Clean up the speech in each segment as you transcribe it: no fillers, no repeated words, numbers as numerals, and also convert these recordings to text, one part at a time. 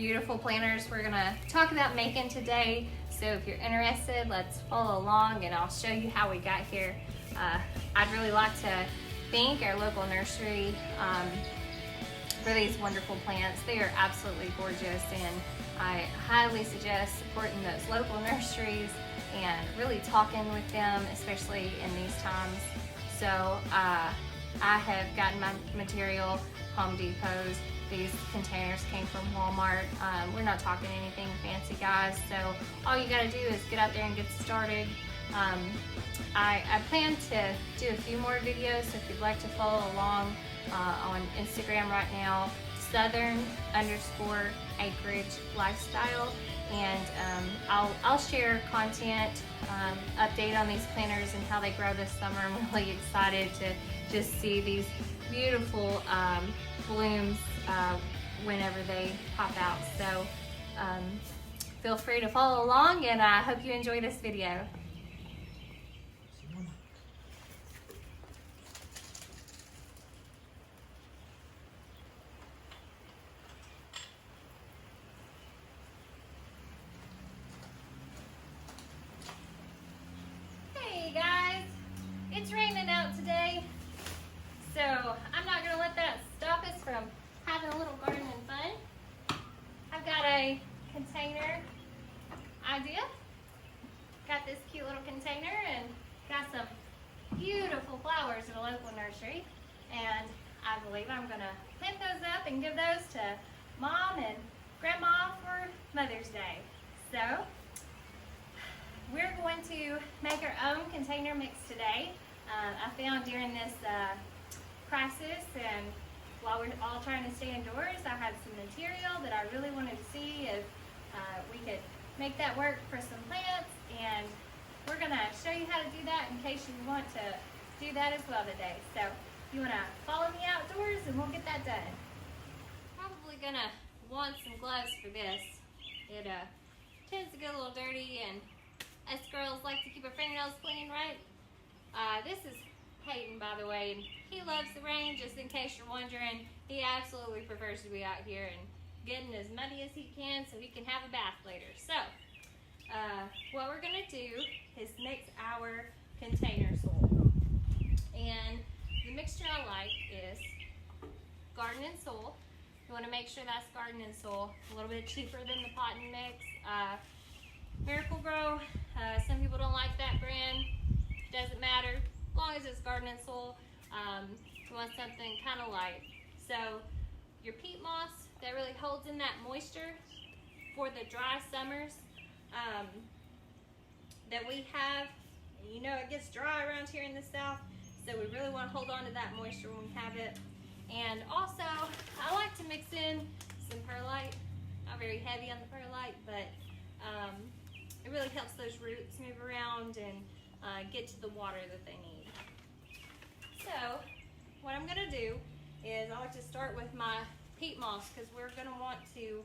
beautiful planters we're gonna talk about making today. So if you're interested, let's follow along and I'll show you how we got here. I'd really like to thank our local nursery for these wonderful plants. They are absolutely gorgeous, and I highly suggest supporting those local nurseries and really talking with them, especially in these times. So I have gotten my material Home Depot's. These containers came from Walmart. We're not talking anything fancy, guys, so all you gotta do is get out there and get started. I plan to do a few more videos, so if you'd like to follow along on Instagram right now, Southern_Acreage Lifestyle, and I'll share content, update on these planters and how they grow this summer. I'm really excited to just see these beautiful blooms whenever they pop out. So feel free to follow along, and I hope you enjoy this video. Hey guys, it's raining out today, so I'm not gonna let that stop us from having a little gardening fun. I've got a container idea. Got this cute little container and got some beautiful flowers at a local nursery, and I believe I'm gonna plant those up and give those to Mom and Grandma for Mother's Day. So we're going to make our own container mix today. I found during this crisis, and while we're all trying to stay indoors, I had some material that I really wanted to see if we could make that work for some plants, and we're gonna show you how to do that in case you want to do that as well today. So you wanna follow me outdoors and we'll get that done. Probably gonna want some gloves for this. It tends to get a little dirty, and us girls like to keep our fingernails clean, right? This is Peyton, by the way, and he loves the rain, just in case you're wondering. He absolutely prefers to be out here and getting as muddy as he can so he can have a bath later. So what we're gonna do is mix our container soil, and the mixture I like is garden and soil. You want to make sure that's garden and soil, a little bit cheaper than the pot and mix. Miracle Grow, some people don't like that brand. Doesn't matter, as long as it's garden and soil. You want something kind of light. So your peat moss, that really holds in that moisture for the dry summers that we have. You know, it gets dry around here in the south, so we really want to hold on to that moisture when we have it. And also, I like to mix in some perlite. Not very heavy on the perlite, but it really helps those roots move around and get to the water that they need. So what I'm gonna do is I like to start with my peat moss, because we're gonna want to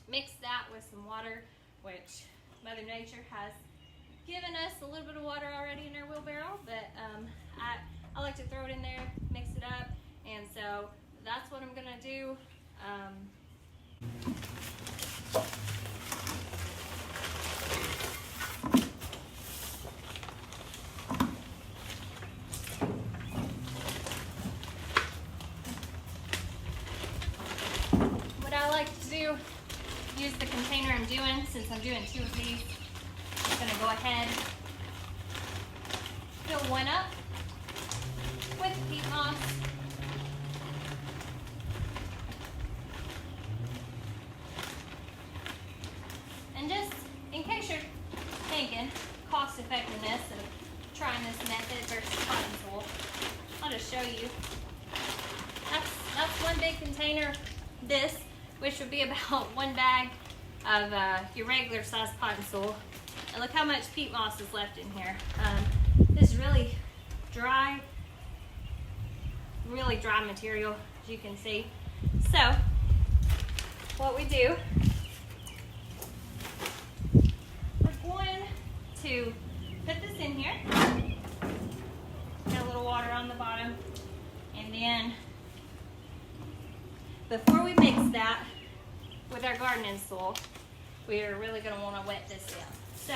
mix that with some water, which Mother Nature has given us a little bit of water already in our wheelbarrow, but I like to throw it in there, mix it up, and so that's what I'm gonna do. What I like to do, use the container I'm doing, since I'm doing two of these. I'm gonna go ahead, fill one up with peat moss. And just in case you're thinking cost effectiveness of trying this method versus cotton soil, I'll just show you. That's one big container, this, which would be about one bag of your regular size cotton soil. And look how much peat moss is left in here. This is really dry material, as you can see. So what we do, we're going to put this in here. Got a little water on the bottom, and then before we mix that, with our gardening soil, we are really going to want to wet this down. So,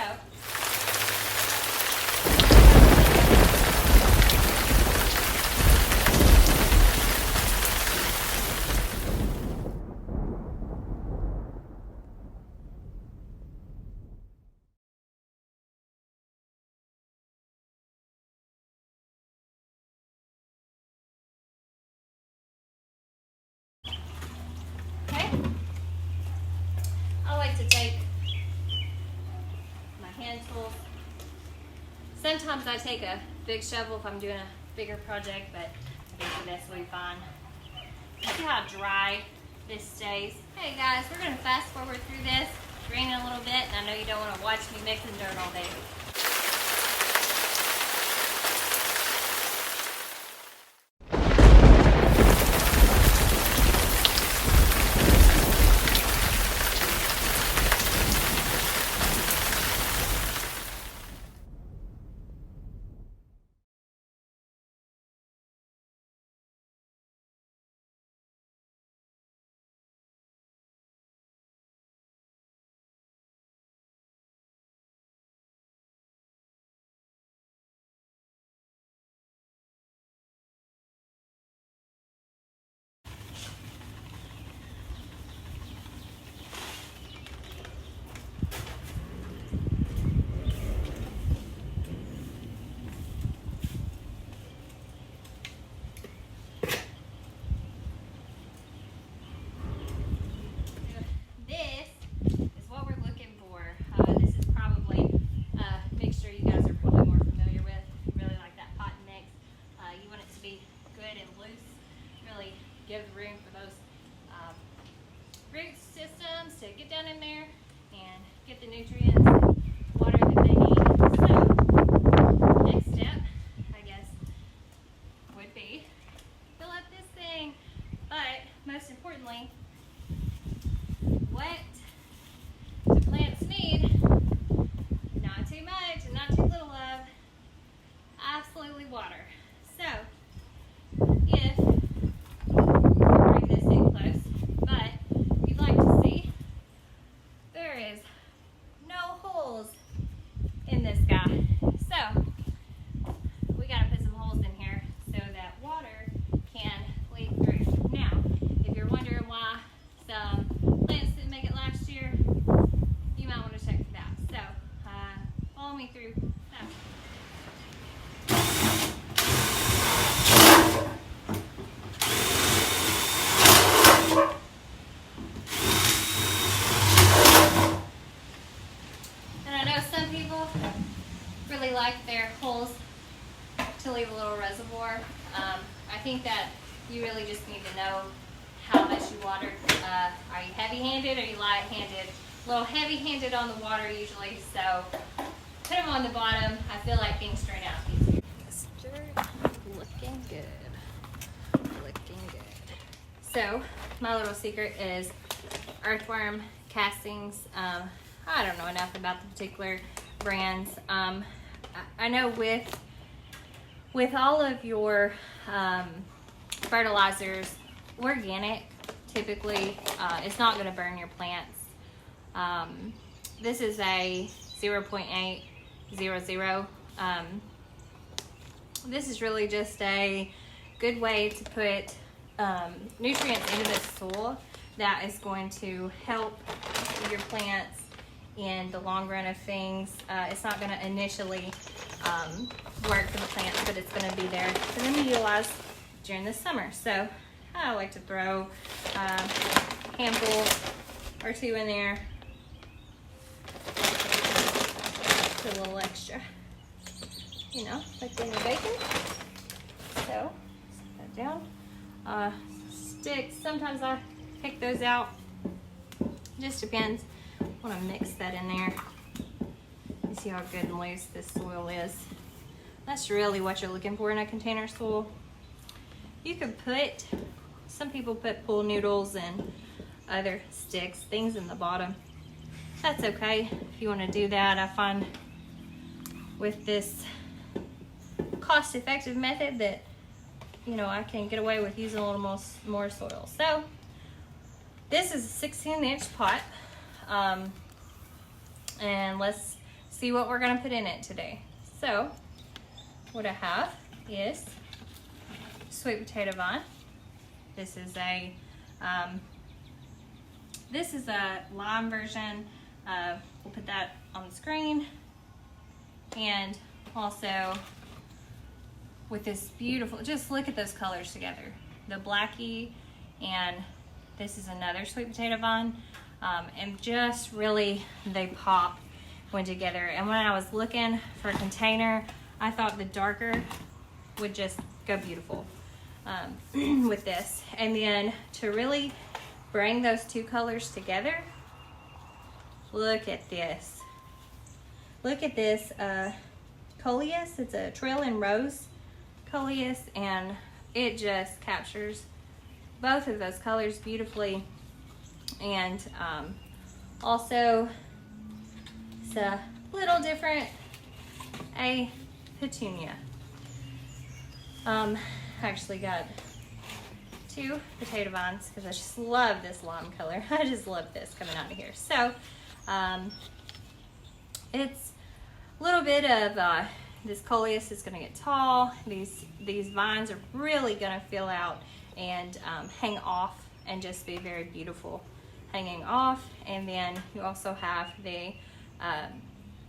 okay, I like to take my hand tools. Sometimes I take a big shovel if I'm doing a bigger project, but I think this will be fine. See how dry this stays? Hey guys, we're going to fast forward through this. It's raining a little bit, and I know you don't want to watch me mixing dirt all day. Give room for those root systems to get down in there and get the nutrients, water that they need. So, next step, I guess, would be fill up this thing, but most importantly, what the plants need, not too much and not too little of, absolutely water. So, if in this guy. So we got to put some holes in here so that water can leak through. Now, if you're wondering why some plants didn't make it last year, you might want to check that. So follow me through that. Some people really like their holes to leave a little reservoir. I think that you really just need to know how much you water. Are you heavy-handed or are you light-handed? A little heavy-handed on the water usually, so put them on the bottom. I feel like things drain out easier. This dirt looking good. Looking good. So my little secret is earthworm castings. I don't know enough about the particular brands. I know with all of your fertilizers, organic, typically, it's not going to burn your plants. This is a 0.800. This is really just a good way to put nutrients into the soil that is going to help your plants in the long run of things. It's not going to initially work for the plants, but it's going to be there for them to utilize during the summer. So I like to throw a handful or two in there. Put a little extra, you know, like in your bacon. So set that down. Sticks, sometimes I pick those out. Just depends. I want to mix that in there. You see how good and loose this soil is. That's really what you're looking for in a container soil. You could put, some people put pool noodles and other sticks, things in the bottom. That's okay if you want to do that. I find with this cost-effective method that, you know, I can get away with using a little more soil. So This is a 16-inch pot. And let's see what we're gonna put in it today. So, what I have is sweet potato vine. This is a lime version. We'll put that on the screen. And also with this beautiful, just look at those colors together. The blackie, and this is another sweet potato vine. And just really, they pop when together. And when I was looking for a container, I thought the darker would just go beautiful with this. And then to really bring those two colors together, look at this. Look at this coleus. It's a trail and rose coleus, and it just captures both of those colors beautifully. And also it's a little different, a petunia. Actually got 2 potato vines because I just love this lime color. I just love this coming out of here. So it's a little bit of this coleus is going to get tall. These vines are really going to fill out and hang off and just be very beautiful hanging off. And then you also have the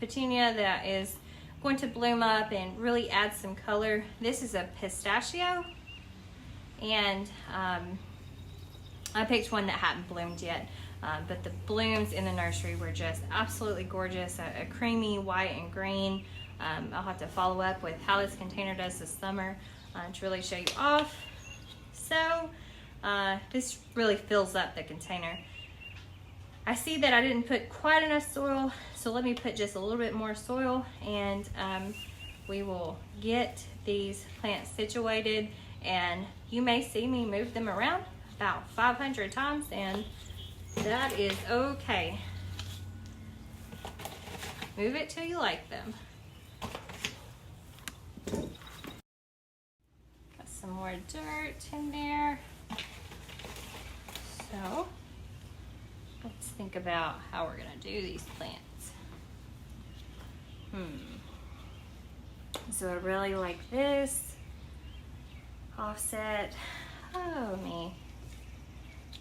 petunia that is going to bloom up and really add some color. This is a pistachio, and I picked one that hadn't bloomed yet, but the blooms in the nursery were just absolutely gorgeous, a creamy white and green. I'll have to follow up with how this container does this summer to really show you off. So this really fills up the container. I see that I didn't put quite enough soil, so let me put just a little bit more soil, and we will get these plants situated, and you may see me move them around about 500 times, and that is okay. Move it till you like them. Got some more dirt in there. So let's think about how we're gonna do these plants. So I really like this offset. Oh me,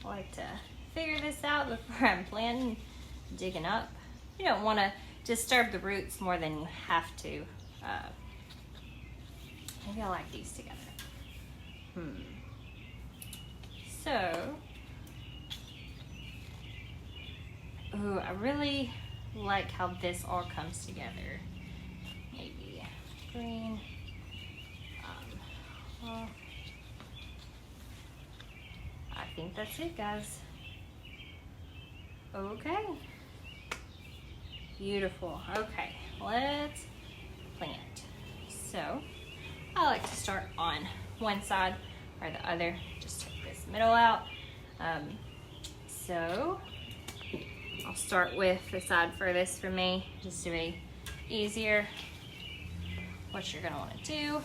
I like to figure this out before I'm planting, digging up. You don't want to disturb the roots more than you have to. Maybe I like these together. So, ooh, I really like how this all comes together. Maybe green. Well, I think that's it, guys. Okay. Beautiful. Okay, let's plant. So, I like to start on one side or the other. Just take this middle out. So, I'll start with the side furthest from me, just to be easier. What you're gonna wanna do, you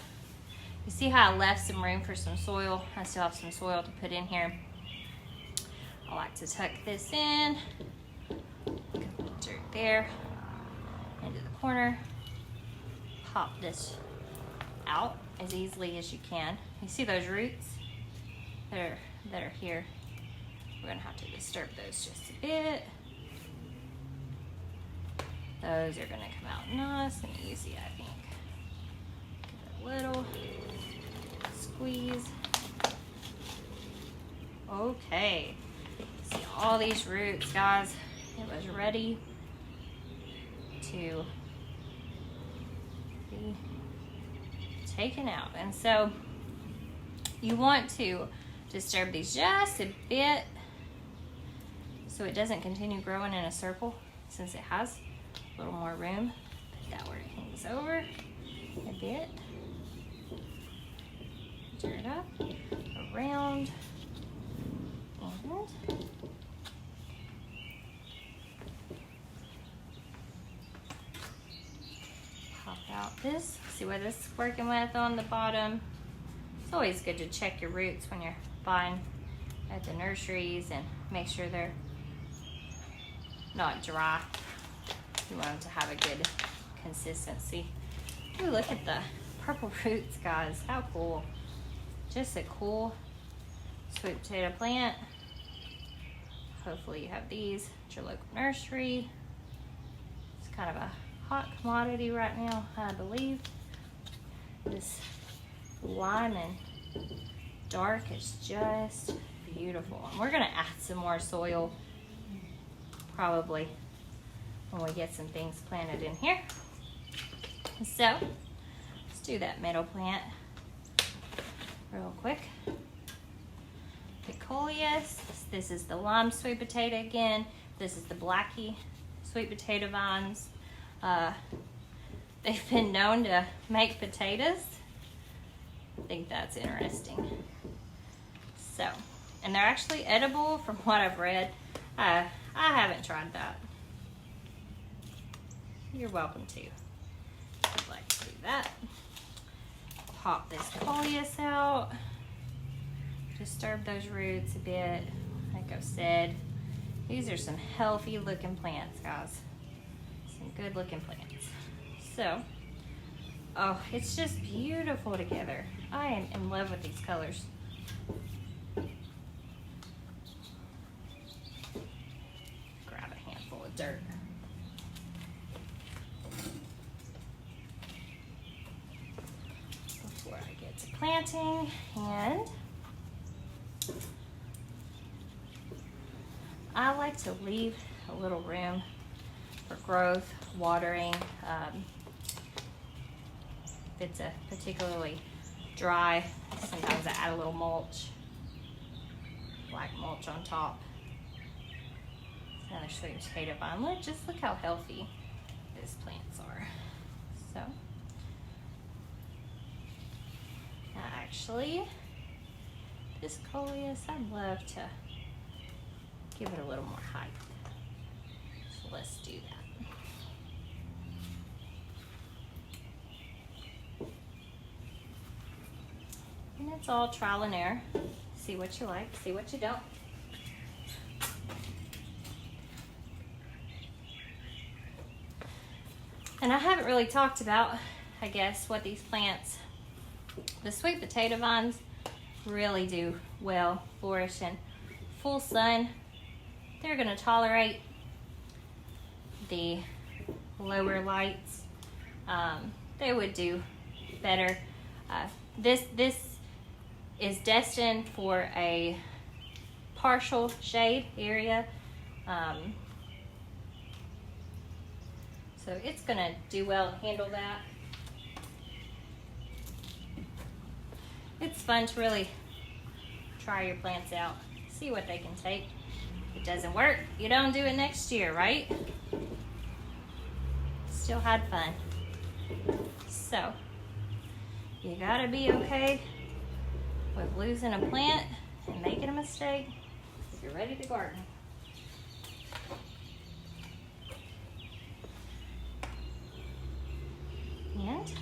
see how I left some room for some soil? I still have some soil to put in here. I like to tuck this in, put dirt there, into the corner, pop this out as easily as you can. You see those roots that are here? We're gonna have to disturb those just a bit. Those are gonna come out nice and easy, I think. Give it a little squeeze. Okay, see all these roots, guys. It was ready to be taken out. And so you want to disturb these just a bit so it doesn't continue growing in a circle, since it has a little more room. Put that where it hangs over a bit. Stir it up around, and pop out this. See what this is working with on the bottom. It's always good to check your roots when you're buying at the nurseries and make sure they're not dry. You want them to have a good consistency. Ooh, look at the purple roots, guys. How cool. Just a cool sweet potato plant. Hopefully you have these at your local nursery. It's kind of a hot commodity right now, I believe. This lime and dark is just beautiful. And we're gonna add some more soil probably when we get some things planted in here. So let's do that middle plant real quick. Picoleus. This is the lime sweet potato again. This is the blackie sweet potato vines. They've been known to make potatoes. I think that's interesting. So, and they're actually edible from what I've read. I haven't tried that. You're welcome to. I'd like to do that. Pop this coleus out. Disturb those roots a bit. Like I've said, these are some healthy looking plants, guys. Some good looking plants. So, oh, it's just beautiful together. I am in love with these colors. Grab a handful of dirt. Before I get to planting, and I like to leave a little room for growth, watering. If it's a particularly dry, sometimes I add a little mulch, black mulch on top. Another sweet potato vine. Just look how healthy these plants are. So, now actually, this coleus, I'd love to give it a little more height. So let's do that. And it's all trial and error. See what you like, see what you don't. And I haven't really talked about, I guess, what these plants, the sweet potato vines, really do well flourish in full sun. They're gonna tolerate the lower lights. They would do better. This is destined for a partial shade area. So it's gonna do well to handle that. It's fun to really try your plants out, see what they can take. If it doesn't work, you don't do it next year, right? Still had fun. So, you gotta be okay with losing a plant and making a mistake if you're ready to garden. And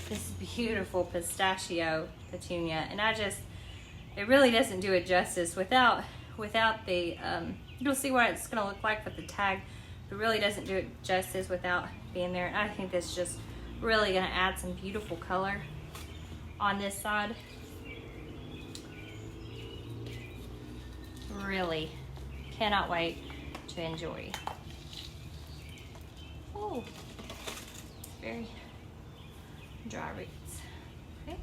this beautiful pistachio petunia, and it really doesn't do it justice without the, you'll see what it's gonna look like with the tag. It really doesn't do it justice without being there. And I think that's just really gonna add some beautiful color on this side. Really cannot wait to enjoy. Oh, very dry roots. Okay.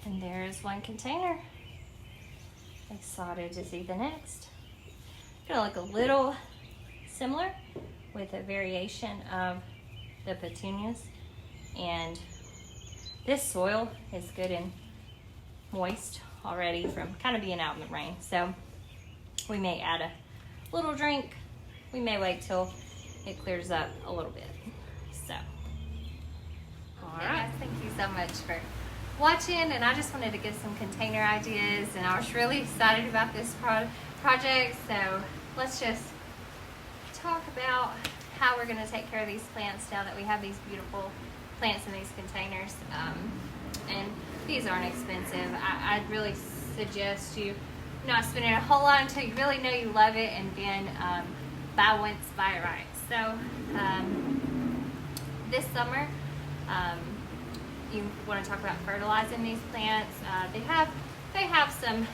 And there's one container. Excited to see the next. Gonna look a little similar with a variation of the petunias. And this soil is good in moist already from kind of being out in the rain. So we may add a little drink. We may wait till it clears up a little bit. So, all right. Guys, thank you so much for watching, and I just wanted to give some container ideas, and I was really excited about this project. So let's just talk about how we're going to take care of these plants now that we have these beautiful plants in these containers. And these aren't expensive. I'd really suggest you not spending a whole lot until you really know you love it, and then buy once, buy it right. So this summer, you want to talk about fertilizing these plants. They have some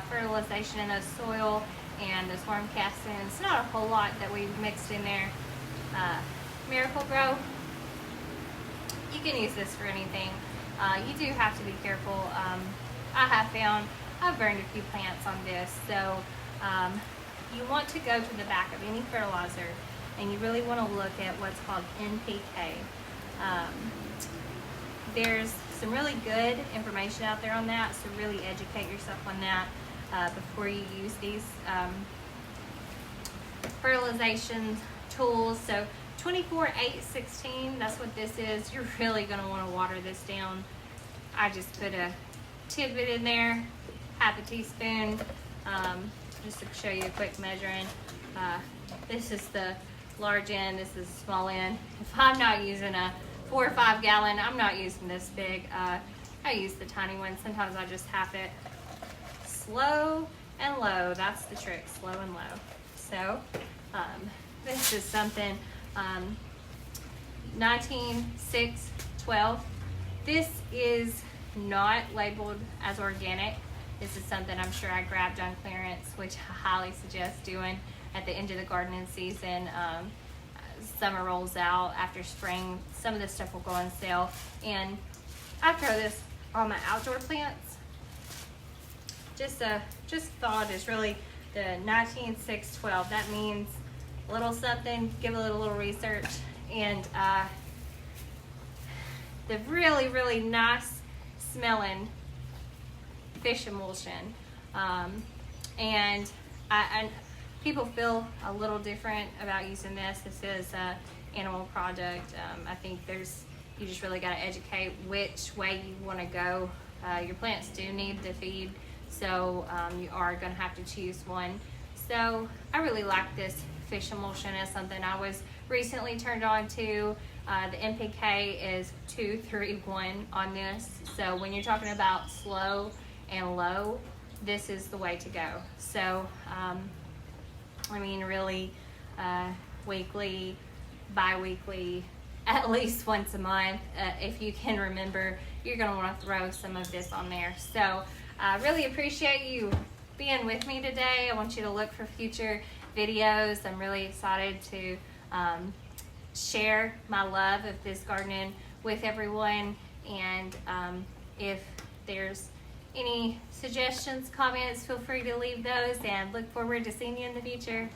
fertilization in the soil and those worm castings. Not a whole lot that we've mixed in there. Miracle Grow, you can use this for anything. You do have to be careful. I have found I've burned a few plants on this. So you want to go to the back of any fertilizer, and you really want to look at what's called NPK. There's some really good information out there on that, so really educate yourself on that before you use these fertilization tools. So 24-8-16, that's what this is. You're really going to want to water this down. I just put a tidbit in there, half a teaspoon, just to show you a quick measuring. This is the large end, this is the small end. If I'm not using a 4 or 5 gallon, I'm not using this big. I use the tiny one. Sometimes I just half it. Slow and low, that's the trick, slow and low. So this is something 19-6-12. This is not labeled as organic. This is something I'm sure I grabbed on clearance, which I highly suggest doing at the end of the gardening season. Summer rolls out, after spring, some of this stuff will go on sale. And I throw this on my outdoor plants. Just thought is really the 19-6-12. That means a little something, give a little research, and the really, really nice smelling fish emulsion. And people feel a little different about using this. This is an animal product. I think you just really got to educate which way you want to go. Your plants do need to feed, so you are going to have to choose one. So I really like this fish emulsion as something I was recently turned on to. The NPK is 2-3-1 on this. So when you're talking about slow and low, this is the way to go. So I mean, really, weekly, bi-weekly, at least once a month. If you can remember, you're going to want to throw some of this on there. So I really appreciate you being with me today. I want you to look for future videos. I'm really excited to share my love of this gardening with everyone. And if there's any suggestions, comments, feel free to leave those, and look forward to seeing you in the future.